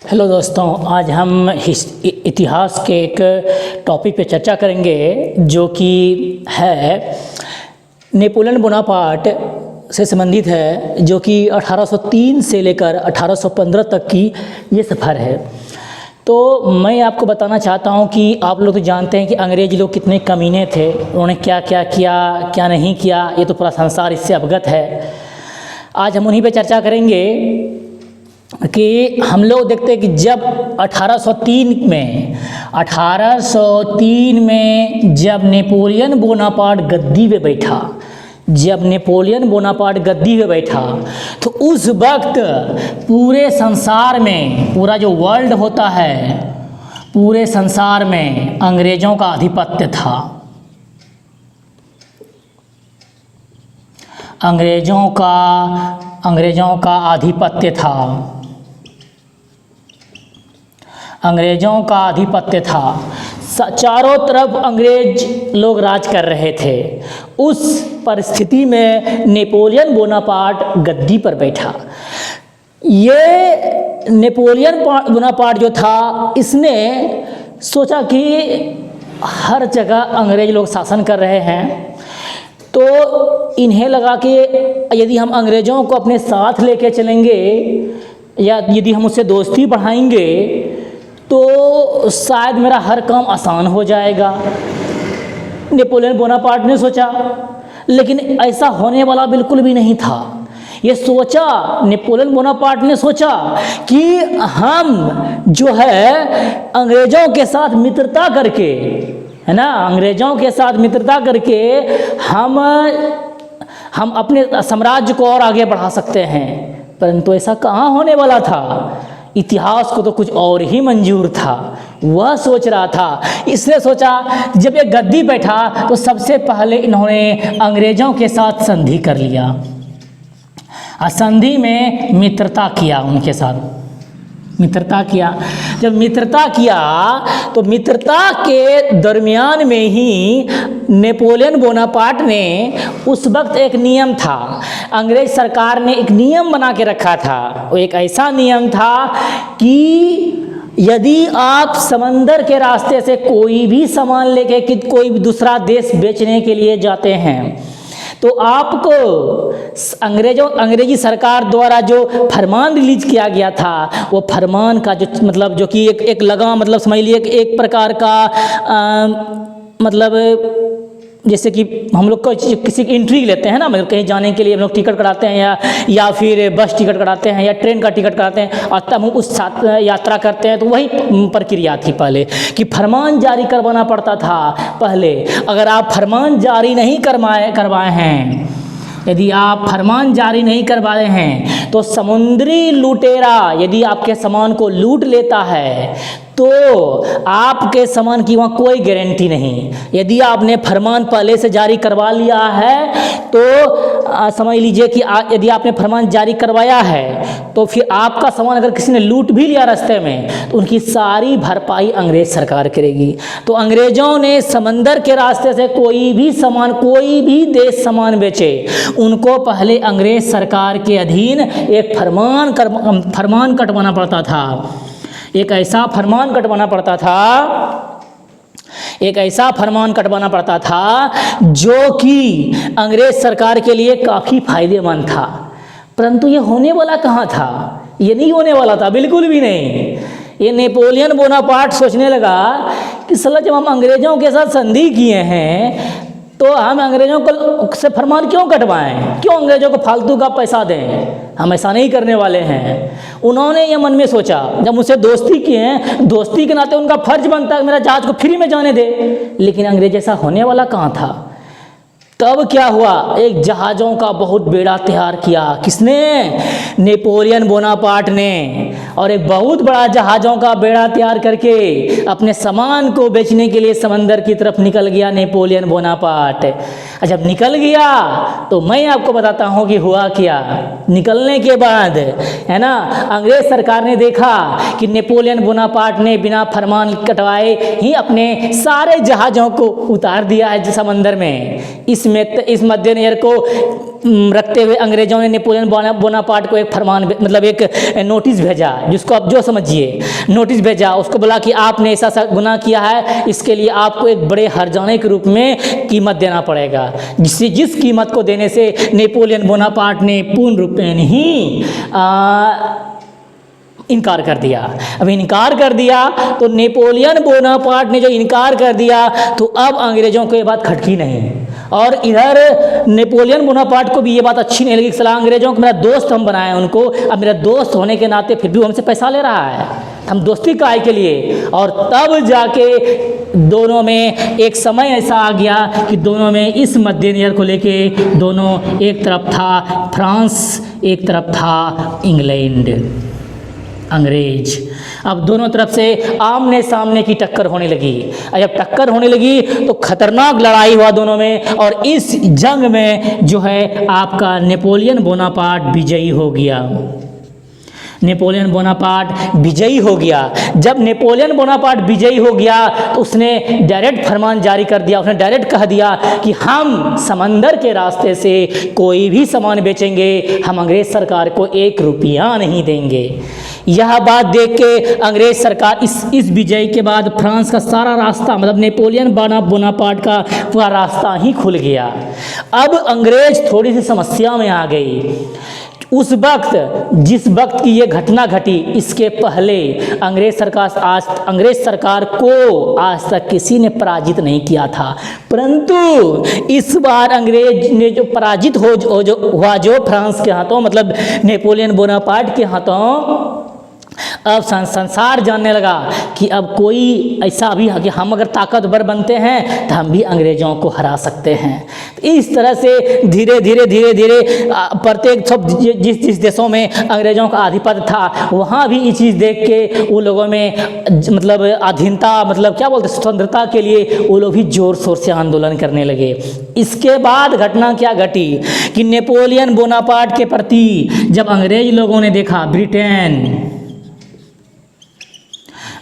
Hello दोस्तों, आज हम इतिहास के एक टॉपिक पे चर्चा करेंगे जो कि है नेपोलियन बोनापार्ट से संबंधित है, जो कि 1803 से लेकर 1815 तक की ये सफ़र है। तो मैं आपको बताना चाहता हूँ कि आप लोग तो जानते हैं कि अंग्रेज लोग कितने कमीने थे, उन्होंने क्या क्या किया, क्या नहीं किया, ये तो पूरा संसार इससे अवगत है। आज हम उन्हीं पे चर्चा करेंगे कि हम लोग देखते हैं कि जब 1803 में जब नेपोलियन बोनापार्ट गद्दी पे बैठा, तो उस वक्त पूरे संसार में, पूरा जो वर्ल्ड होता है, पूरे संसार में अंग्रेज़ों का आधिपत्य था। अंग्रेज़ों का आधिपत्य था। चारों तरफ अंग्रेज लोग राज कर रहे थे। उस परिस्थिति में नेपोलियन बोनापार्ट गद्दी पर बैठा। ये नेपोलियन बोनापार्ट जो था, इसने सोचा कि हर जगह अंग्रेज लोग शासन कर रहे हैं, तो इन्हें लगा कि यदि हम अंग्रेज़ों को अपने साथ लेके चलेंगे या यदि हम उससे दोस्ती बढ़ाएंगे तो शायद मेरा हर काम आसान हो जाएगा। नेपोलियन बोनापार्ट ने सोचा, लेकिन ऐसा होने वाला बिल्कुल भी नहीं था। नेपोलियन बोनापार्ट ने सोचा कि हम जो है अंग्रेज़ों के साथ मित्रता करके, है ना, अंग्रेज़ों के साथ मित्रता करके हम अपने साम्राज्य को और आगे बढ़ा सकते हैं। परंतु ऐसा कहाँ होने वाला था। इतिहास को तो कुछ और ही मंजूर था। वह सोच रहा था, इसने सोचा जब ये गद्दी बैठा तो सबसे पहले इन्होंने अंग्रेज़ों के साथ संधि कर लिया। संधि में मित्रता किया, उनके साथ मित्रता किया। जब मित्रता किया तो मित्रता के दरमियान में ही नेपोलियन बोनापार्ट ने, उस वक्त एक नियम था, अंग्रेज सरकार ने एक नियम बना के रखा था। वो एक ऐसा नियम था कि यदि आप समंदर के रास्ते से कोई भी सामान लेके कि कोई भी दूसरा देश बेचने के लिए जाते हैं तो आपको अंग्रेजी सरकार द्वारा जो फरमान रिलीज किया गया था, वो फरमान का जो कि एक लगाम, मतलब समझ लीजिए एक प्रकार का मतलब जैसे कि हम लोग किसी की एंट्री लेते हैं ना, मतलब कहीं जाने के लिए हम लोग टिकट कराते हैं या फिर बस टिकट कराते हैं या ट्रेन का टिकट कराते हैं और तब हम उस यात्रा करते हैं। तो वही प्रक्रिया थी पहले कि फरमान जारी करवाना पड़ता था। पहले अगर आप फरमान जारी नहीं करवाए हैं, यदि आप फरमान जारी नहीं करवाए हैं तो समुद्री लुटेरा यदि आपके सामान को लूट लेता है तो आपके सामान की वहाँ कोई गारंटी नहीं। यदि आपने फरमान पहले से जारी करवा लिया है तो समझ लीजिए कि यदि आपने फरमान जारी करवाया है तो फिर आपका सामान अगर किसी ने लूट भी लिया रास्ते में तो उनकी सारी भरपाई अंग्रेज सरकार करेगी। तो अंग्रेज़ों ने समंदर के रास्ते से कोई भी देश सामान बेचे, उनको पहले अंग्रेज सरकार के अधीन एक फरमान कटवाना पड़ता था। एक ऐसा फरमान कटवाना पड़ता था जो कि अंग्रेज सरकार के लिए काफ़ी फायदेमंद था। परंतु ये होने वाला कहाँ था, ये नहीं होने वाला था, बिल्कुल भी नहीं। ये नेपोलियन बोनापार्ट सोचने लगा कि साला जब हम अंग्रेज़ों के साथ संधि किए हैं तो हम अंग्रेज़ों को से फरमान क्यों कटवाएं, क्यों अंग्रेज़ों को फालतू का पैसा दें, हम ऐसा नहीं करने वाले हैं। उन्होंने ये मन में सोचा, जब मुझसे दोस्ती किए हैं, दोस्ती के नाते उनका फर्ज बनता है मेरा जहाज़ को फ्री में जाने दे। लेकिन अंग्रेज ऐसा होने वाला कहाँ था। तब क्या हुआ, एक जहाज़ों का बहुत बेड़ा तैयार किया। किसने? नेपोलियन बोनापार्ट ने। और एक बहुत बड़ा जहाज़ों का बेड़ा तैयार करके अपने सामान को बेचने के लिए समंदर की तरफ निकल गया नेपोलियन बोनापार्ट। जब निकल गया तो मैं आपको बताता हूँ कि हुआ क्या। निकलने के बाद है ना, अंग्रेज सरकार ने देखा कि नेपोलियन बोनापार्ट ने बिना फरमान कटवाए ही अपने सारे जहाज़ों को उतार दिया है समंदर में। इस मद्देनजर को रखते हुए अंग्रेजों ने नेपोलियन बोनापार्ट को एक फरमान मतलब एक नोटिस भेजा, जिसको आप जो समझिए नोटिस भेजा। उसको बोला कि आपने ऐसा गुनाह किया है, इसके लिए आपको एक बड़े हर्जाने के रूप में कीमत देना पड़ेगा। जिस कीमत को देने से नेपोलियन बोनापार्ट ने पूर्ण रूप में ही इनकार कर दिया। अब इनकार कर दिया तो नेपोलियन बोनापार्ट ने जो इनकार कर दिया तो अब अंग्रेजों को ये बात खटकी नहीं, और इधर नेपोलियन बोनापार्ट को भी ये बात अच्छी नहीं लगी। सलाह अंग्रेजों को मेरा दोस्त हम बनाए उनको, अब मेरा दोस्त होने के नाते फिर भी हमसे पैसा ले रहा है, हम दोस्ती काय के लिए। और तब जाके दोनों में एक समय ऐसा आ गया कि दोनों में इस मद्देनजर को लेके दोनों, एक तरफ था फ्रांस, एक तरफ था इंग्लैंड, अंग्रेज। अब दोनों तरफ से आमने सामने की टक्कर होने लगी। और जब टक्कर होने लगी तो खतरनाक लड़ाई हुआ दोनों में, और इस जंग में जो है आपका नेपोलियन बोनापार्ट विजयी हो गया। नेपोलियन बोनापार्ट विजयी हो गया। जब नेपोलियन बोनापार्ट विजयी हो गया तो उसने डायरेक्ट फरमान जारी कर दिया। उसने डायरेक्ट कह दिया कि हम समंदर के रास्ते से कोई भी सामान बेचेंगे, हम अंग्रेज सरकार को 1 रुपया नहीं देंगे। यह बात देख के अंग्रेज सरकार इस विजय के बाद फ्रांस का सारा रास्ता, मतलब नेपोलियन बोनापार्ट का पूरा रास्ता ही खुल गया। अब अंग्रेज थोड़ी सी समस्या में आ गई। उस वक्त, जिस वक्त की ये घटना घटी, इसके पहले अंग्रेज सरकार को आज तक किसी ने पराजित नहीं किया था। परंतु इस बार अंग्रेज ने जो पराजित हुआ फ्रांस के हाथों, मतलब नेपोलियन बोनापार्ट के हाथों, अब संसार जानने लगा कि अब कोई ऐसा भी है कि हम अगर ताकतवर बनते हैं तो हम भी अंग्रेजों को हरा सकते हैं। तो इस तरह से धीरे धीरे प्रत्येक सब जिस देशों में अंग्रेजों का आधिपत्य था वहाँ भी ये चीज़ देख के वो लोगों में मतलब अधीनता, मतलब क्या बोलते, स्वतंत्रता के लिए वो लोग भी जोर शोर से आंदोलन करने लगे। इसके बाद घटना क्या घटी कि नेपोलियन बोनापार्ट के प्रति जब अंग्रेज लोगों ने देखा,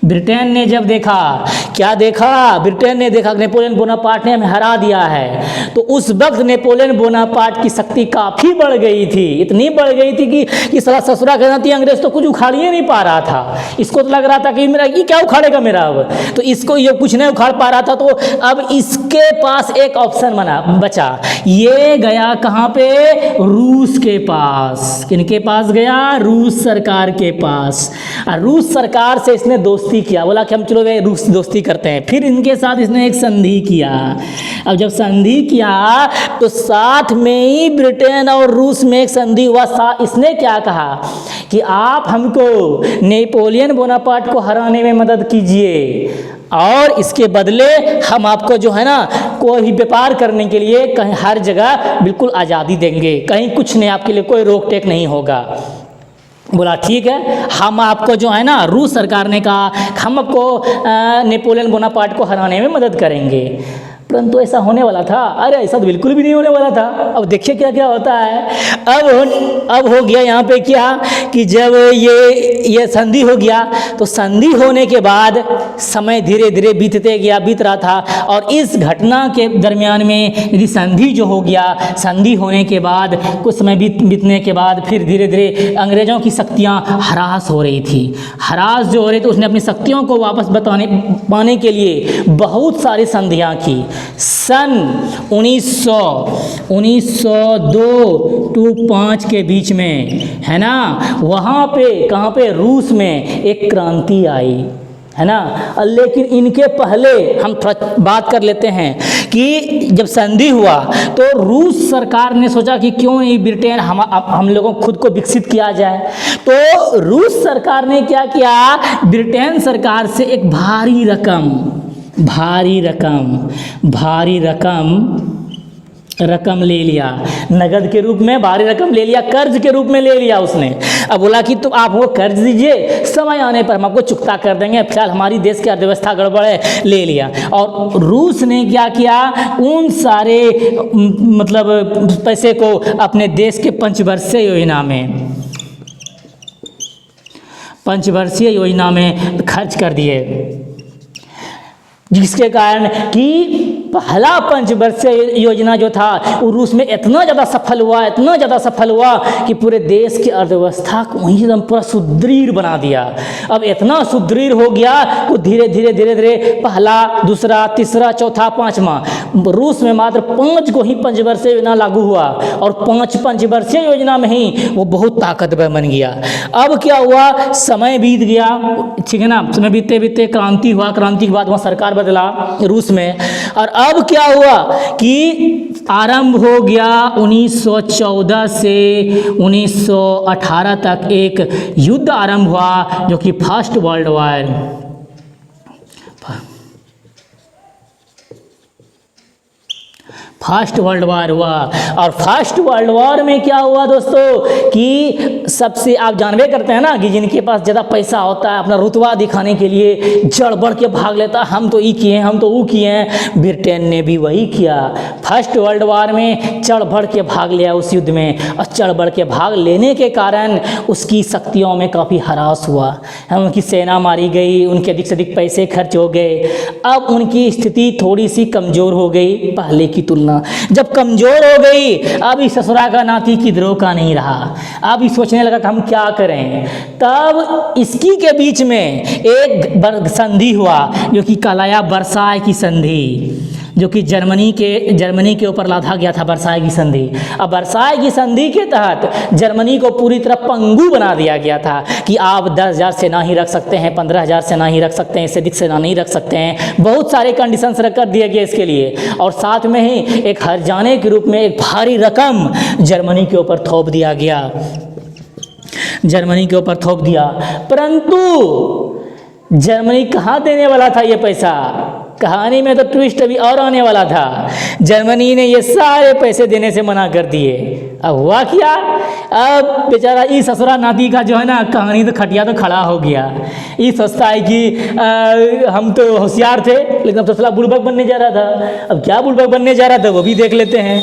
ब्रिटेन ने जब देखा, क्या देखा, ब्रिटेन ने देखा नेपोलियन बोनापार्ट ने हमें हरा दिया है, तो उस वक्त नेपोलियन बोनापार्ट की शक्ति काफ़ी बढ़ गई थी। इतनी बढ़ गई थी कि साला ससुरा कहना थी अंग्रेज तो कुछ उखाड़ ही नहीं पा रहा था। इसको तो लग रहा था कि मेरा ये क्या उखाड़ेगा मेरा, अब तो इसको ये कुछ नहीं उखाड़ पा रहा था। तो अब इसके पास एक ऑप्शन बचा। ये गया कहाँ पे, रूस के पास। किनके पास गया, रूस सरकार के पास। और रूस सरकार से इसने दोस्ती किया, बोला कि हम चलो वे रूस दोस्ती करते हैं। फिर इनके साथ इसने एक संधि किया। अब जब संधि किया तो साथ में ही ब्रिटेन और रूस में एक संधि हुआ। इसने क्या कहा कि आप हमको नेपोलियन बोनापार्ट को हराने में मदद कीजिए, और इसके बदले हम आपको जो है ना कोई भी व्यापार करने के लिए कहीं हर जगह बिल्कुल आज़ादी देंगे, कहीं कुछ नहीं, आपके लिए कोई रोक टेक नहीं होगा। बोला ठीक है, हम आपको जो है ना, रूस सरकार ने कहा हम आपको नेपोलियन बोनापार्ट को हराने में मदद करेंगे। परंतु ऐसा होने वाला था? अरे ऐसा तो बिल्कुल भी नहीं होने वाला था। अब देखिए क्या क्या होता है। अब हो गया यहाँ पे क्या कि जब ये संधि हो गया तो संधि होने के बाद समय धीरे धीरे बीत रहा था। और इस घटना के दरमियान में यदि संधि जो हो गया, संधि होने के बाद कुछ समय बीतने के बाद फिर धीरे धीरे अंग्रेज़ों की शक्तियाँ हरास हो रही थी। हरास जो हो रही थी, उसने अपनी शक्तियों को वापस पाने के लिए बहुत सारी संधियाँ की। सन 1902-5 के बीच में, है ना, वहाँ पे कहाँ पे, रूस में एक क्रांति आई, है ना। लेकिन इनके पहले हम थोड़ा बात कर लेते हैं कि जब संधि हुआ तो रूस सरकार ने सोचा कि क्यों नहीं ब्रिटेन हम लोगों खुद को विकसित किया जाए। तो रूस सरकार ने क्या किया, ब्रिटेन सरकार से एक भारी रकम रकम ले लिया, नगद के रूप में भारी रकम ले लिया, कर्ज के रूप में ले लिया उसने। अब बोला कि तुम आप वो कर्ज दीजिए, समय आने पर हम आपको चुकता कर देंगे, फिलहाल हमारी देश की अर्थव्यवस्था गड़बड़ है, ले लिया। और रूस ने क्या किया, उन सारे मतलब पैसे को अपने देश के पंचवर्षीय योजना में खर्च कर दिए, जिसके कारण कि पहला पंचवर्षीय योजना जो था वो रूस में इतना ज़्यादा सफल हुआ कि पूरे देश की अर्थव्यवस्था को वहीं एकदम पूरा सुदृढ़ बना दिया। अब इतना सुदृढ़ हो गया वो धीरे धीरे पहला, दूसरा, तीसरा, चौथा, पाँचवा, रूस में मात्र 5 को ही पंचवर्षीय योजना लागू हुआ और 5 पंचवर्षीय योजना में ही वो बहुत ताकतवर बन गया। अब क्या हुआ, समय बीत गया, ठीक है ना, समय बीतते बीतते क्रांति हुआ, क्रांति के बाद वहाँ सरकार बदला रूस में। और अब क्या हुआ कि आरंभ हो गया 1914 से 1918 तक एक युद्ध आरंभ हुआ जो कि first world war. First world war हुआ। और फर्स्ट वर्ल्ड वॉर में क्या हुआ दोस्तों कि सबसे, आप जानबे करते हैं ना कि जिनके पास ज़्यादा पैसा होता है अपना रुतबा दिखाने के लिए जड़ बढ़ के भाग लेता, हम तो ये किए हैं, हम तो वो किए हैं। ब्रिटेन ने भी वही किया, फर्स्ट वर्ल्ड वॉर में चढ़ बढ़ के भाग लिया उस युद्ध में। और चढ़ बढ़ के भाग लेने के कारण उसकी शक्तियों में काफ़ी ह्रास हुआ, उनकी सेना मारी गई, उनके अधिक से अधिक पैसे खर्च हो गए। अब उनकी स्थिति थोड़ी सी कमज़ोर हो गई पहले की तुलना। जब कमजोर हो गई, अब इस ससुरा का नाती किधरों का नहीं रहा। अब ये सोचने लगा कि हम क्या करें। तब इसकी के बीच में एक संधि हुआ जो कि कहलाया वर्साय की संधि, जो कि जर्मनी के ऊपर लादा गया था, वर्साय की संधि। अब वर्साय की संधि के तहत जर्मनी को पूरी तरह पंगु बना दिया गया था कि आप 10,000 सेना ही रख सकते हैं, 15,000 सेना ही रख सकते हैं, इससे अधिक सेना नहीं रख सकते हैं। बहुत सारे कंडीशंस रख कर दिए गए इसके लिए। और साथ में ही एक हर्जाने के रूप में एक भारी रकम जर्मनी के ऊपर थोप दिया गया, जर्मनी के ऊपर थोप दिया। परंतु जर्मनी कहाँ देने वाला था ये पैसा? कहानी में तो ट्विस्ट अभी और आने वाला था। जर्मनी ने ये सारे पैसे देने से मना कर दिए। अब हुआ क्या, अब बेचारा इस ससुरा नाती का जो है ना कहानी तो खटिया तो खड़ा हो गया। ये सोचता है कि हम तो होशियार थे, लेकिन अब ससुरा बुड़बक बनने जा रहा था। अब क्या बुड़बक बनने जा रहा था वो भी देख लेते हैं।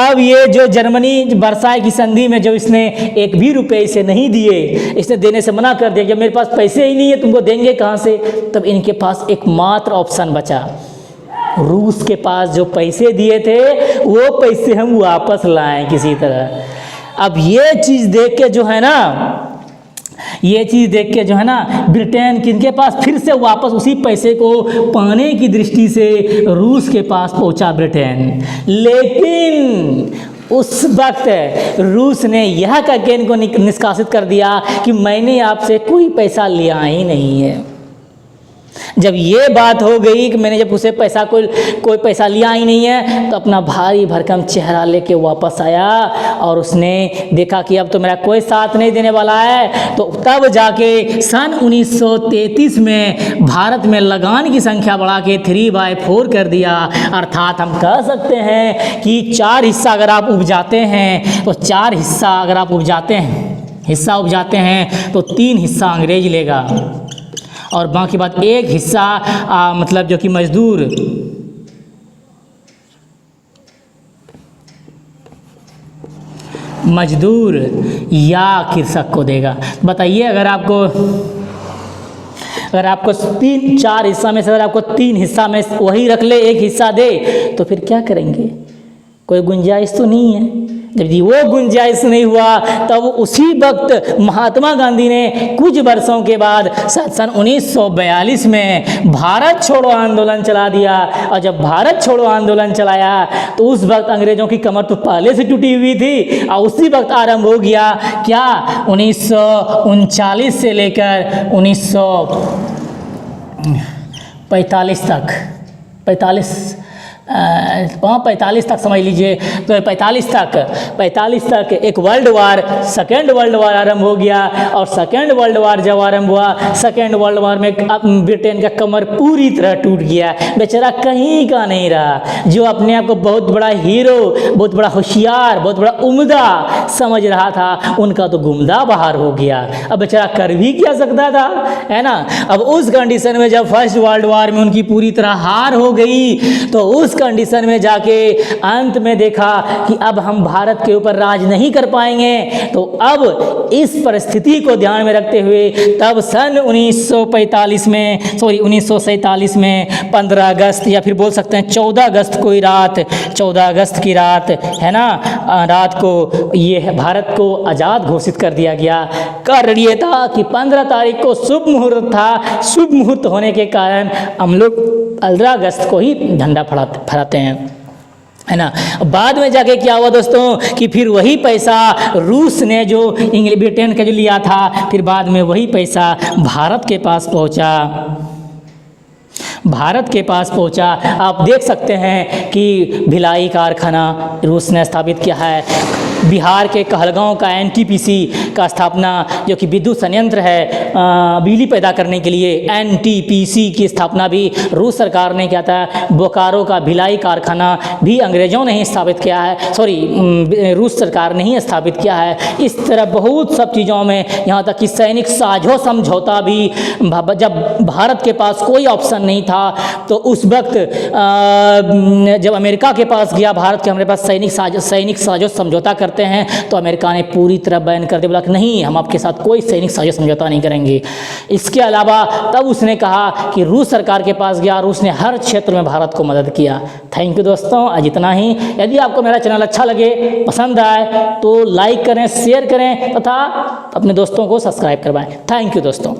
अब ये जो जर्मनी वर्साय की संधि में जो इसने 1 भी रुपये इसे नहीं दिए, इसने देने से मना कर दिया कि मेरे पास पैसे ही नहीं है, तुमको देंगे कहाँ से। तब इनके पास एकमात्र ऑप्शन बचा, रूस के पास जो पैसे दिए थे वो पैसे हम वापस लाएं किसी तरह। अब ये चीज़ देख के जो है ना ब्रिटेन किनके पास फिर से वापस उसी पैसे को पाने की दृष्टि से रूस के पास पहुंचा ब्रिटेन। लेकिन उस वक्त रूस ने यह कहकर को निष्कासित कर दिया कि मैंने आपसे कोई पैसा लिया ही नहीं है। जब ये बात हो गई कि मैंने जब उसे पैसा कोई पैसा लिया ही नहीं है, तो अपना भारी भरकम चेहरा लेके वापस आया और उसने देखा कि अब तो मेरा कोई साथ नहीं देने वाला है। तो तब जाके सन 1933 में भारत में लगान की संख्या बढ़ा के 3/4 कर दिया। अर्थात हम कह सकते हैं कि 4 हिस्सा अगर आप उपजाते हैं तो 4 हिस्सा अगर आप उपजाते हैं तो 3 हिस्सा अंग्रेज लेगा और बाकी बात 1 हिस्सा मतलब जो कि मजदूर या कृषक को देगा। बताइए अगर आपको 4 हिस्सा में से अगर आपको 3 हिस्सा में वही रख ले, 1 हिस्सा दे, तो फिर क्या करेंगे? कोई गुंजाइश तो नहीं है। जब वो गुंजाइश नहीं हुआ तब उसी वक्त महात्मा गांधी ने कुछ वर्षों के बाद सन 1942 में भारत छोड़ो आंदोलन चला दिया। और जब भारत छोड़ो आंदोलन चलाया तो उस वक्त अंग्रेजों की कमर तो पहले से टूटी हुई थी और उसी वक्त आरंभ हो गया क्या 1939 से लेकर 1945 तक वहाँ 45 तक समझ लीजिए, तो 45 तक एक world war, second world war आरंभ हो गया। और सेकेंड वर्ल्ड वार जब आरंभ हुआ, सेकेंड वर्ल्ड वार में ब्रिटेन का कमर पूरी तरह टूट गया, बेचारा कहीं का नहीं रहा। जो अपने आप को बहुत बड़ा हीरो, बहुत बड़ा होशियार, बहुत बड़ा उम्दा समझ रहा था, उनका तो गुमदा बाहर हो गया। अब बेचारा कर भी क्या सकता था, है ना। अब उस कंडीशन में जब फर्स्ट वर्ल्ड वार में उनकी पूरी तरह हार हो गई, तो उस कंडीशन में जाके अंत में देखा कि अब हम भारत के ऊपर राज नहीं कर पाएंगे। तो अब इस परिस्थिति को ध्यान में रखते हुए तब सन 1947 में 15 अगस्त या फिर बोल सकते हैं 14 अगस्त को रात, 14 अगस्त की रात, है ना, रात को ये भारत को आज़ाद घोषित कर दिया गया। कारण ये था कि 15 तारीख को शुभ मुहूर्त था। शुभ मुहूर्त होने के कारण हम लोग 15 अगस्त को ही झंडा फहराते हैं, है ना। बाद में जाके क्या हुआ दोस्तों कि फिर वही पैसा रूस ने जो ब्रिटेन के जो लिया था, फिर बाद में वही पैसा भारत के पास पहुंचा। आप देख सकते हैं कि भिलाई कारखाना रूस ने स्थापित किया है। बिहार के कहलगांव का एनटीपीसी का स्थापना, जो कि विद्युत संयंत्र है बिजली पैदा करने के लिए, एनटीपीसी की स्थापना भी रूस सरकार ने किया था। बोकारो का भिलाई कारखाना भी अंग्रेज़ों ने ही स्थापित किया है, रूस सरकार ने ही स्थापित किया है। इस तरह बहुत सब चीज़ों में, यहाँ तक कि सैनिक साझो समझौता भी, जब भारत के पास कोई ऑप्शन नहीं था, तो उस वक्त जब अमेरिका के पास गया भारत के, हमारे पास सैनिक साझो समझौता करते हैं, तो अमेरिका ने पूरी तरह बैन कर दिया, बोला कि नहीं, हम आपके साथ कोई सैनिक साझो समझौता नहीं करेंगे। इसके अलावा तब उसने कहा कि रूस सरकार के पास गया, रूस ने हर क्षेत्र में भारत को मदद किया। थैंक यू दोस्तों, आज इतना ही। यदि आपको मेरा चैनल अच्छा लगे, पसंद आए, तो लाइक करें, शेयर करें तथा अपने दोस्तों को सब्सक्राइब करवाएं। थैंक यू दोस्तों।